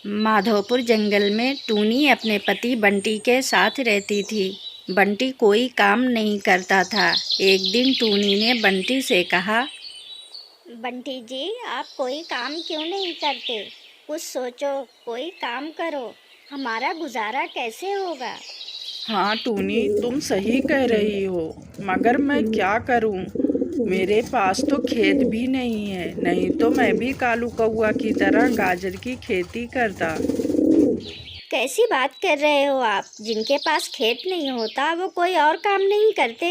माधोपुर जंगल में टूनी अपने पति बंटी के साथ रहती थी। बंटी कोई काम नहीं करता था। एक दिन टूनी ने बंटी से कहा, बंटी जी, आप कोई काम क्यों नहीं करते? कुछ सोचो, कोई काम करो, हमारा गुजारा कैसे होगा? हाँ टूनी, तुम सही कह रही हो, मगर मैं क्या करूं? मेरे पास तो खेत भी नहीं है, नहीं तो मैं भी कालू कौआ की तरह गाजर की खेती करता। कैसी बात कर रहे हो आप? जिनके पास खेत नहीं होता वो कोई और काम नहीं करते।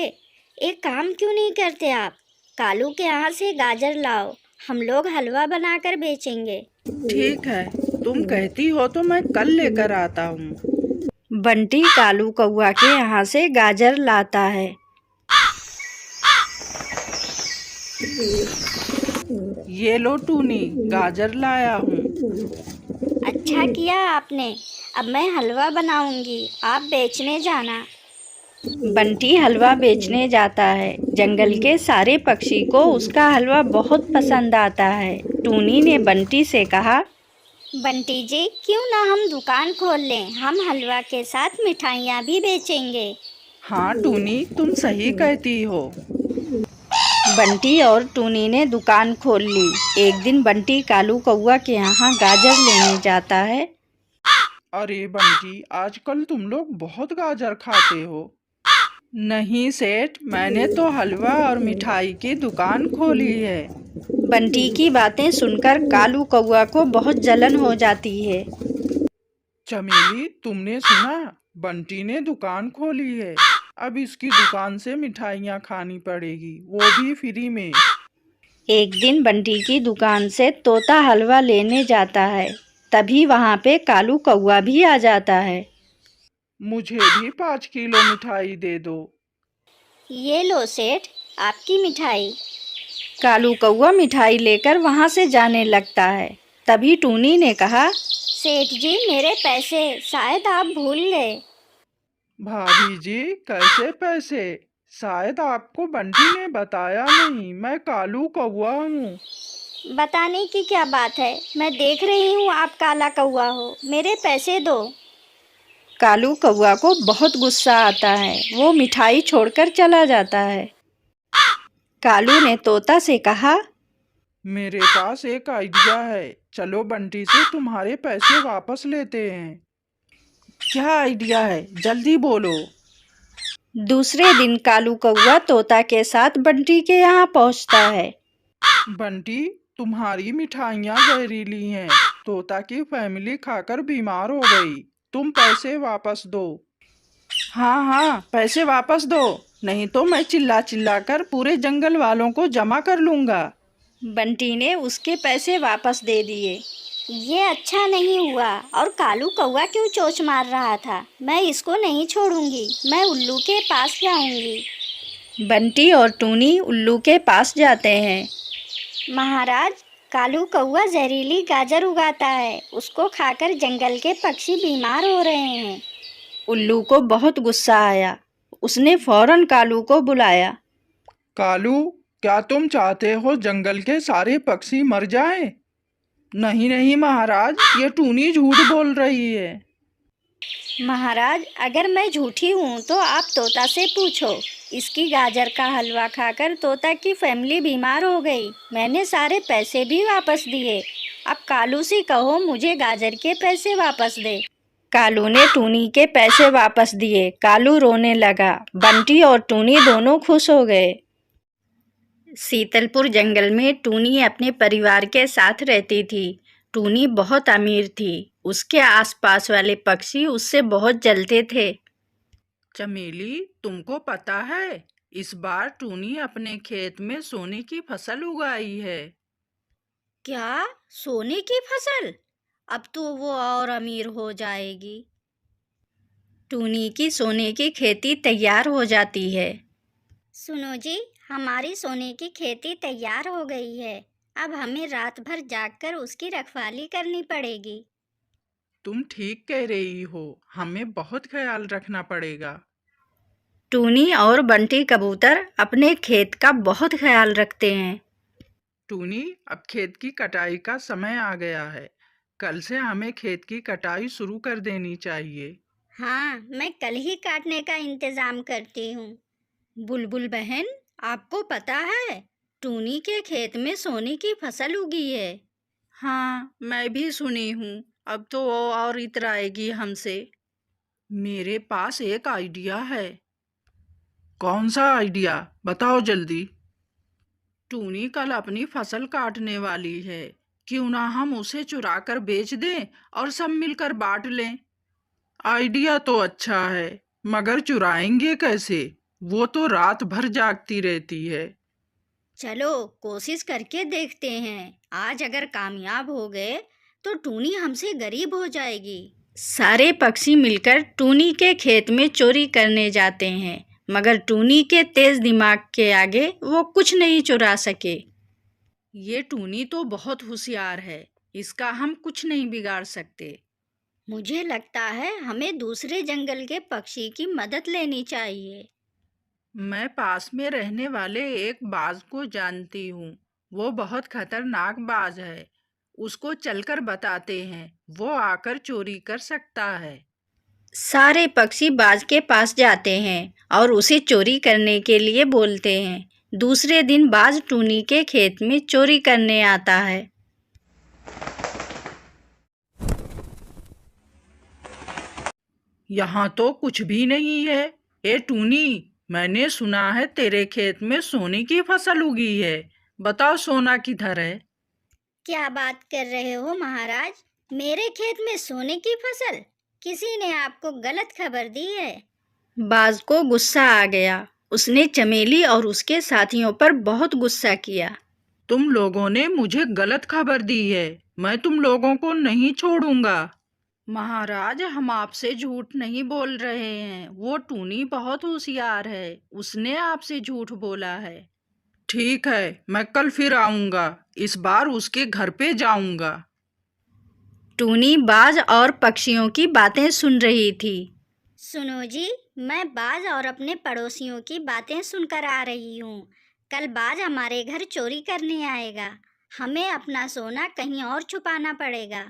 एक काम क्यों नहीं करते आप? कालू के यहाँ से गाजर लाओ, हम लोग हलवा बनाकर बेचेंगे। ठीक है, तुम कहती हो तो मैं कल लेकर आता हूँ। बंटी कालू कौआ के यहाँ से गाजर लाता है। ये लो टूनी, गाजर लाया हूँ। अच्छा किया आपने। अब मैं हलवा बनाऊंगी, आप बेचने जाना। बंटी हलवा बेचने जाता है। जंगल के सारे पक्षी को उसका हलवा बहुत पसंद आता है। टूनी ने बंटी से कहा, बंटी जी, क्यों ना हम दुकान खोल लें? हम हलवा के साथ मिठाइयाँ भी बेचेंगे। हाँ टूनी, तुम सही कहती हो। बंटी और टूनी ने दुकान खोल ली। एक दिन बंटी कालू कौआ के यहाँ गाजर लेने जाता है। अरे बंटी, आजकल तुम लोग बहुत गाजर खाते हो। नहीं सेठ, मैंने तो हलवा और मिठाई की दुकान खोली है। बंटी की बातें सुनकर कालू कौआ को बहुत जलन हो जाती है। चमेली, तुमने सुना? बंटी ने दुकान खोली है। अब इसकी दुकान से मिठाइयाँ खानी पड़ेगी, वो भी फ्री में। एक दिन बंटी की दुकान से तोता हलवा लेने जाता है। तभी वहाँ पे कालू कौआ भी आ जाता है। मुझे भी 5 किलो मिठाई दे दो। ये लो सेठ, आपकी मिठाई। कालू कौआ मिठाई लेकर वहाँ से जाने लगता है। तभी टूनी ने कहा, सेठ जी, मेरे पैसे शायद आप भूल गए। भाभी जी, कैसे पैसे? शायद आपको बंटी ने बताया नहीं, मैं कालू कौआ हूँ। बताने की क्या बात है? मैं देख रही हूँ आप काला कौआ हो। मेरे पैसे दो। कालू कौआ को बहुत गुस्सा आता है। वो मिठाई छोड़कर चला जाता है। कालू ने तोता से कहा, मेरे पास एक आइडिया है, चलो बंटी से तुम्हारे पैसे वापस लेते हैं। क्या आइडिया है? जल्दी बोलो। दूसरे दिन कालू कौआ तोता के साथ बंटी के यहाँ पहुँचता है। बंटी, तुम्हारी मिठाइयाँ जहरीली हैं। तोता की फैमिली खाकर बीमार हो गई। तुम पैसे वापस दो। हाँ हाँ, पैसे वापस दो, नहीं तो मैं चिल्ला चिल्ला कर पूरे जंगल वालों को जमा कर लूँगा। बंटी ने उसके पैसे वापस दे दिए। ये अच्छा नहीं हुआ। और कालू कौआ क्यों चोंच मार रहा था? मैं इसको नहीं छोड़ूंगी। मैं उल्लू के पास जाऊंगी। बंटी और टूनी उल्लू के पास जाते हैं। महाराज, कालू कौआ जहरीली गाजर उगाता है। उसको खाकर जंगल के पक्षी बीमार हो रहे हैं। उल्लू को बहुत गुस्सा आया। उसने फौरन कालू को बुलाया। कालू, क्या तुम चाहते हो जंगल के सारे पक्षी मर जाएं? नहीं नहीं महाराज, ये टूनी झूठ बोल रही है। महाराज, अगर मैं झूठी हूँ तो आप तोता से पूछो। इसकी गाजर का हलवा खाकर तोता की फैमिली बीमार हो गई। मैंने सारे पैसे भी वापस दिए। अब कालू से कहो मुझे गाजर के पैसे वापस दे। कालू ने टूनी के पैसे वापस दिए। कालू रोने लगा। बंटी और टूनी दोनों खुश हो गए। शीतलपुर जंगल में टूनी अपने परिवार के साथ रहती थी। टूनी बहुत अमीर थी। उसके आसपास वाले पक्षी उससे बहुत जलते थे। चमेली, तुमको पता है, इस बार टूनी अपने खेत में सोने की फसल उगाई है। क्या? सोने की फसल? अब तो वो और अमीर हो जाएगी। टूनी की सोने की खेती तैयार हो जाती है। सुनो जी, हमारी सोने की खेती तैयार हो गई है। अब हमें रात भर जागकर उसकी रखवाली करनी पड़ेगी। तुम ठीक कह रही हो, हमें बहुत ख्याल रखना पड़ेगा। टूनी और बंटी कबूतर अपने खेत का बहुत ख्याल रखते हैं। टूनी, अब खेत की कटाई का समय आ गया है। कल से हमें खेत की कटाई शुरू कर देनी चाहिए। हाँ, मैं कल ही काटने का इंतजाम करती हूँ। बुलबुल बहन, आपको पता है टूनी के खेत में सोने की फसल उगी है। हाँ, मैं भी सुनी हूँ। अब तो वो और इतराएगी हमसे। मेरे पास एक आइडिया है। कौन सा आइडिया, बताओ जल्दी। टूनी कल अपनी फसल काटने वाली है, क्यों ना हम उसे चुरा कर बेच दें और सब मिलकर बांट लें। आइडिया तो अच्छा है, मगर चुराएंगे कैसे? वो तो रात भर जागती रहती है। चलो कोशिश करके देखते हैं। आज अगर कामयाब हो गए तो टूनी हमसे गरीब हो जाएगी। सारे पक्षी मिलकर टूनी के खेत में चोरी करने जाते हैं, मगर टूनी के तेज दिमाग के आगे वो कुछ नहीं चुरा सके। ये टूनी तो बहुत होशियार है, इसका हम कुछ नहीं बिगाड़ सकते। मुझे लगता है हमें दूसरे जंगल के पक्षी की मदद लेनी चाहिए। मैं पास में रहने वाले एक बाज को जानती हूँ। वो बहुत खतरनाक बाज है। उसको चलकर बताते हैं, वो आकर चोरी कर सकता है। सारे पक्षी बाज के पास जाते हैं और उसे चोरी करने के लिए बोलते हैं। दूसरे दिन बाज टूनी के खेत में चोरी करने आता है। यहाँ तो कुछ भी नहीं है। ए टूनी, मैंने सुना है तेरे खेत में सोने की फसल उगी है। बताओ सोना किधर है? क्या बात कर रहे हो महाराज? मेरे खेत में सोने की फसल? किसी ने आपको गलत खबर दी है। बाज को गुस्सा आ गया। उसने चमेली और उसके साथियों पर बहुत गुस्सा किया। तुम लोगों ने मुझे गलत खबर दी है। मैं तुम लोगों को नहीं छोड़ूंगा। महाराज, हम आपसे झूठ नहीं बोल रहे हैं। वो टूनी बहुत होशियार है, उसने आपसे झूठ बोला है। ठीक है, मैं कल फिर आऊंगा। इस बार उसके घर पे जाऊंगा। टूनी बाज और पक्षियों की बातें सुन रही थी। सुनो जी, मैं बाज और अपने पड़ोसियों की बातें सुनकर आ रही हूँ। कल बाज हमारे घर चोरी करने आएगा। हमें अपना सोना कहीं और छुपाना पड़ेगा।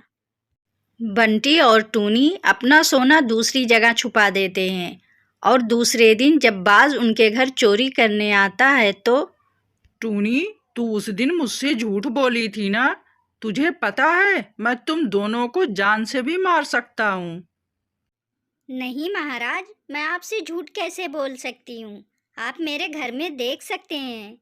बंटी और टूनी अपना सोना दूसरी जगह छुपा देते हैं और दूसरे दिन जब बाज उनके घर चोरी करने आता है तो टूनी, तू उस दिन मुझसे झूठ बोली थी ना? तुझे पता है मैं तुम दोनों को जान से भी मार सकता हूँ। नहीं महाराज, मैं आपसे झूठ कैसे बोल सकती हूँ? आप मेरे घर में देख सकते हैं।